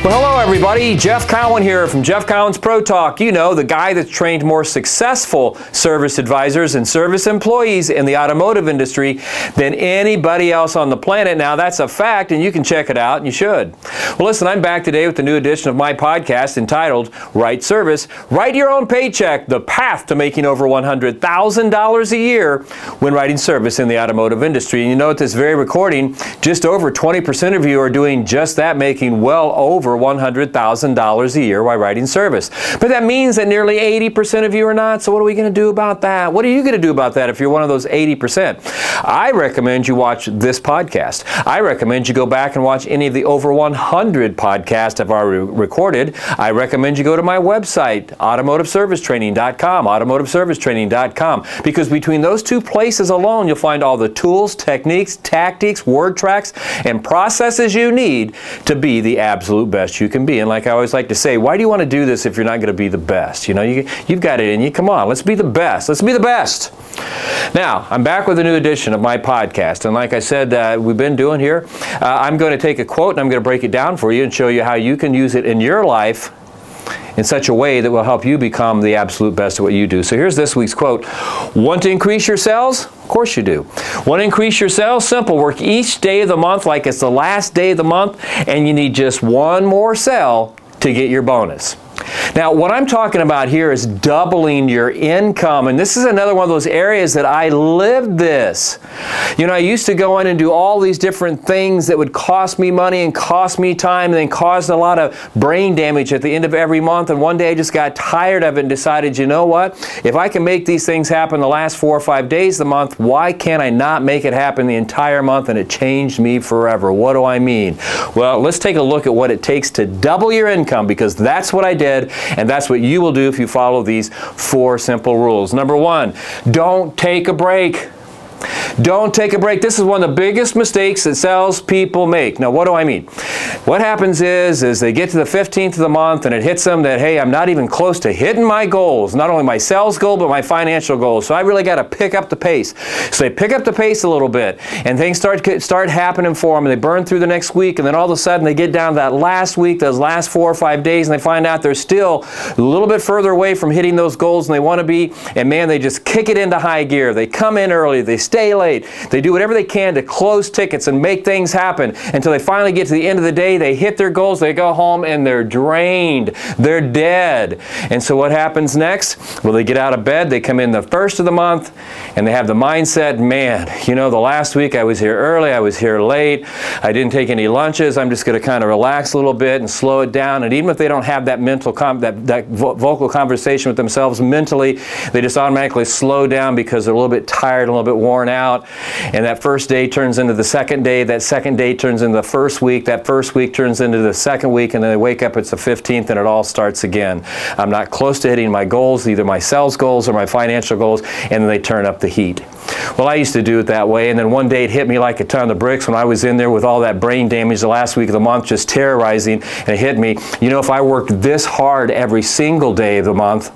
Well, hello everybody. Jeff Cowan here from Jeff Cowan's Pro Talk. You know, the guy that's trained more successful service advisors and service employees in the automotive industry than anybody else on the planet. Now, that's a fact, and you can check it out, and you should. Well, listen, I'm back today with a new edition of my podcast entitled Right Service, Write Your Own Paycheck, The Path to Making Over $100,000 a Year when writing service in the automotive industry. And you know, at this very recording, just over 20% of you are doing just that, making well over $100,000 a year while writing service. But that means that nearly 80% of you are not. So what are we going to do about that? What are you going to do about that if you're one of those 80%? I recommend you watch this podcast. I recommend you go back and watch any of the over 100 podcasts I've already recorded. I recommend you go to my website, automotiveservicetraining.com, automotiveservicetraining.com, because between those two places alone, you'll find all the tools, techniques, tactics, word tracks, and processes you need to be the absolute best you can be. And like I always like to say, why do you want to do this if you're not going to be the best? You know, you've got it in you. Come on, let's be the best. Let's be the best. Now, I'm back with a new edition of my podcast. And like I said, we've been doing here, I'm going to take a quote and I'm going to break it down for you and show you how you can use it in your life in such a way that will help you become the absolute best at what you do. So here's this week's quote. Want to increase your sales? Of course you do. Want to increase your sales? Simple. Work each day of the month like it's the last day of the month, and you need just one more sale to get your bonus. Now, what I'm talking about here is doubling your income, and this is another one of those areas that I lived this. You know, I used to go in and do all these different things that would cost me money and cost me time and then caused a lot of brain damage at the end of every month, and one day I just got tired of it and decided, you know what? If I can make these things happen the last 4 or 5 days of the month, why can't I not make it happen the entire month? And it changed me forever. What do I mean? Well, let's take a look at what it takes to double your income, because that's what I did. And that's what you will do if you follow these 4 simple rules. Number 1, don't take a break. Don't take a break. This is one of the biggest mistakes that salespeople make. Now, what do I mean? What happens is they get to the 15th of the month and it hits them that, hey, I'm not even close to hitting my goals, not only my sales goal, but my financial goals. So I really got to pick up the pace. So they pick up the pace a little bit and things start happening for them, and they burn through the next week, and then all of a sudden they get down to that last week, those last 4 or 5 days, and they find out they're still a little bit further away from hitting those goals than they want to be, and man, they just kick it into high gear. They come in early, they stay late, they do whatever they can to close tickets and make things happen until they finally get to the end of the day, they hit their goals, they go home and they're drained, they're dead. And so what happens next? Well, they get out of bed, they come in the first of the month, and they have the mindset, man, you know, the last week I was here early, I was here late, I didn't take any lunches, I'm just going to kind of relax a little bit and slow it down. And even if they don't have that mental, that vocal conversation with themselves mentally, they just automatically slow down because they're a little bit tired, a little bit worn out. And that first day turns into the second day, that second day turns into the first week, that first week turns into the second week, and then they wake up, it's the 15th, and it all starts again. I'm not close to hitting my goals, either my sales goals or my financial goals, and then they turn up the heat. Well, I used to do it that way, and then one day it hit me like a ton of bricks when I was in there with all that brain damage the last week of the month, just terrorizing, and it hit me. You know, if I worked this hard every single day of the month,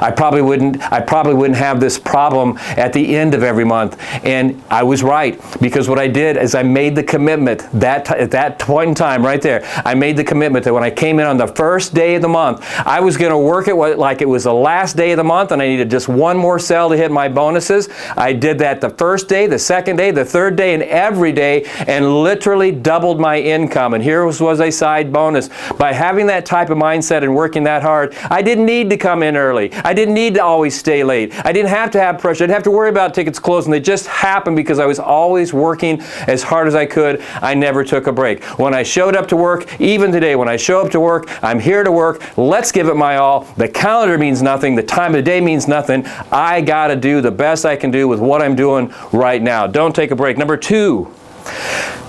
I probably wouldn't have this problem at the end of every month. And I was right, because what I did is I made the commitment at that point in time right there. I made the commitment that when I came in on the first day of the month, I was going to work it like it was the last day of the month, and I needed just one more sale to hit my bonuses. I did that the first day, the second day, the third day, and every day, and literally doubled my income. And here was a side bonus. By having that type of mindset and working that hard, I didn't need to come in early. I didn't need to always stay late. I didn't have to have pressure. I didn't have to worry about tickets closing. They just happened because I was always working as hard as I could. I never took a break. When I showed up to work, even today, when I show up to work, I'm here to work. Let's give it my all. The calendar means nothing. The time of the day means nothing. I got to do the best I can do with what I'm doing right now. Don't take a break. Number 2,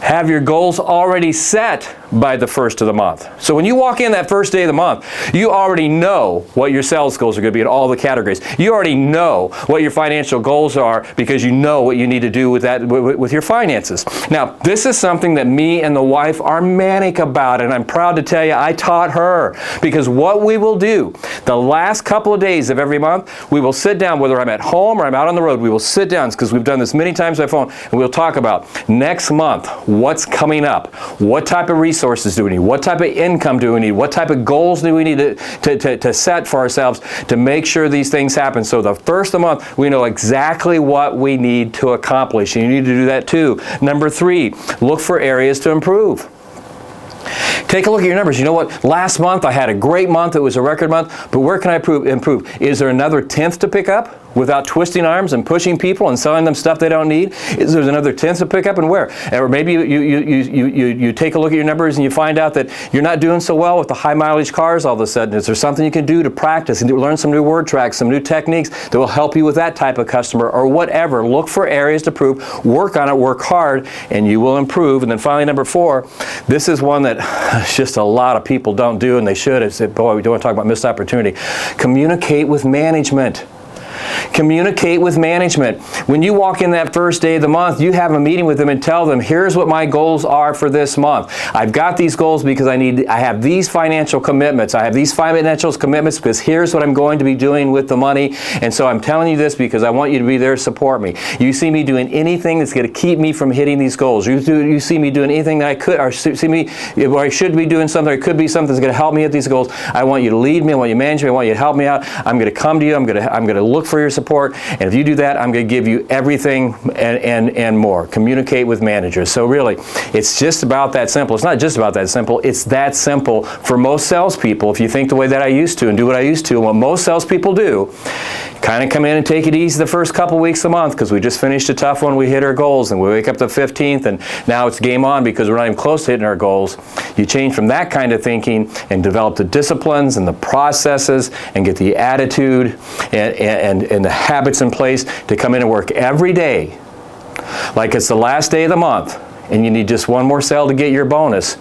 have your goals already set by the first of the month. So when you walk in that first day of the month, you already know what your sales goals are going to be in all the categories. You already know what your financial goals are because you know what you need to do with that, with your finances. Now, this is something that me and the wife are manic about, and I'm proud to tell you I taught her, because what we will do the last couple of days of every month, we will sit down, whether I'm at home or I'm out on the road, we will sit down, because we've done this many times by phone, and we'll talk about next next month, what's coming up? What type of resources do we need? What type of income do we need? What type of goals do we need to set for ourselves to make sure these things happen? So the first of the month, we know exactly what we need to accomplish. And you need to do that too. Number 3, look for areas to improve. Take a look at your numbers. You know what? Last month I had a great month. It was a record month. But where can I improve? Is there another 10th to pick up without twisting arms and pushing people and selling them stuff they don't need? Is there another 10th to pick up, and where? Or maybe you take a look at your numbers and you find out that you're not doing so well with the high mileage cars all of a sudden. Is there something you can do to practice and to learn some new word tracks, some new techniques that will help you with that type of customer or whatever? Look for areas to improve. Work on it. Work hard, and you will improve. And then finally, number 4, this is one that just a lot of people don't do, and they should. It's, boy, we don't want to talk about missed opportunity. Communicate with management. Communicate with management. When you walk in that first day of the month, you have a meeting with them and tell them, here's what my goals are for this month. I've got these goals because I have these financial commitments. I have these financial commitments because here's what I'm going to be doing with the money. And so I'm telling you this because I want you to be there to support me. You see me doing anything that's going to keep me from hitting these goals. You see me doing anything that I could, or see me where I should be doing something, or it could be something that's going to help me hit these goals. I want you to lead me. I want you to manage me. I want you to help me out. I'm going to come to you. I'm going to look for your support, and if you do that, I'm going to give you everything and more. Communicate with managers. So really, it's just about that simple. It's not just about that simple. It's that simple for most salespeople. If you think the way that I used to and do what I used to, and what most salespeople do, kind of come in and take it easy the first couple weeks a month because we just finished a tough one. We hit our goals, and we wake up the 15th, and now it's game on because we're not even close to hitting our goals. You change from that kind of thinking and develop the disciplines and the processes and get the attitude and the habits in place to come in and work every day like it's the last day of the month and you need just one more sale to get your bonus.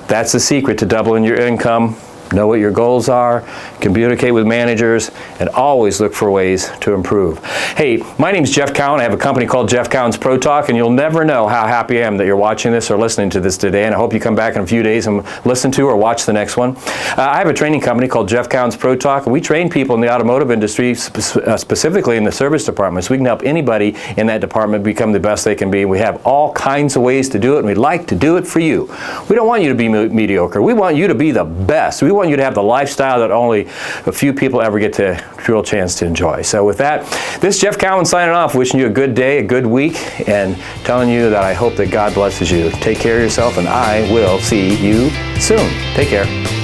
That's the secret to doubling your income. Know what your goals are, communicate with managers, and always look for ways to improve. Hey, my name's Jeff Cowan. I have a company called Jeff Cowan's Pro Talk, and you'll never know how happy I am that you're watching this or listening to this today, and I hope you come back in a few days and listen to or watch the next one. I have a training company called Jeff Cowan's Pro Talk, and we train people in the automotive industry, specifically in the service department, so we can help anybody in that department become the best they can be. We have all kinds of ways to do it, and we'd like to do it for you. We don't want you to be mediocre. We want you to be the best. We want you to have the lifestyle that only a few people ever get to real chance to enjoy. So with that, this is Jeff Cowan signing off, wishing you a good day, a good week, and telling you that I hope that God blesses you. Take care of yourself, and I will see you soon. Take care.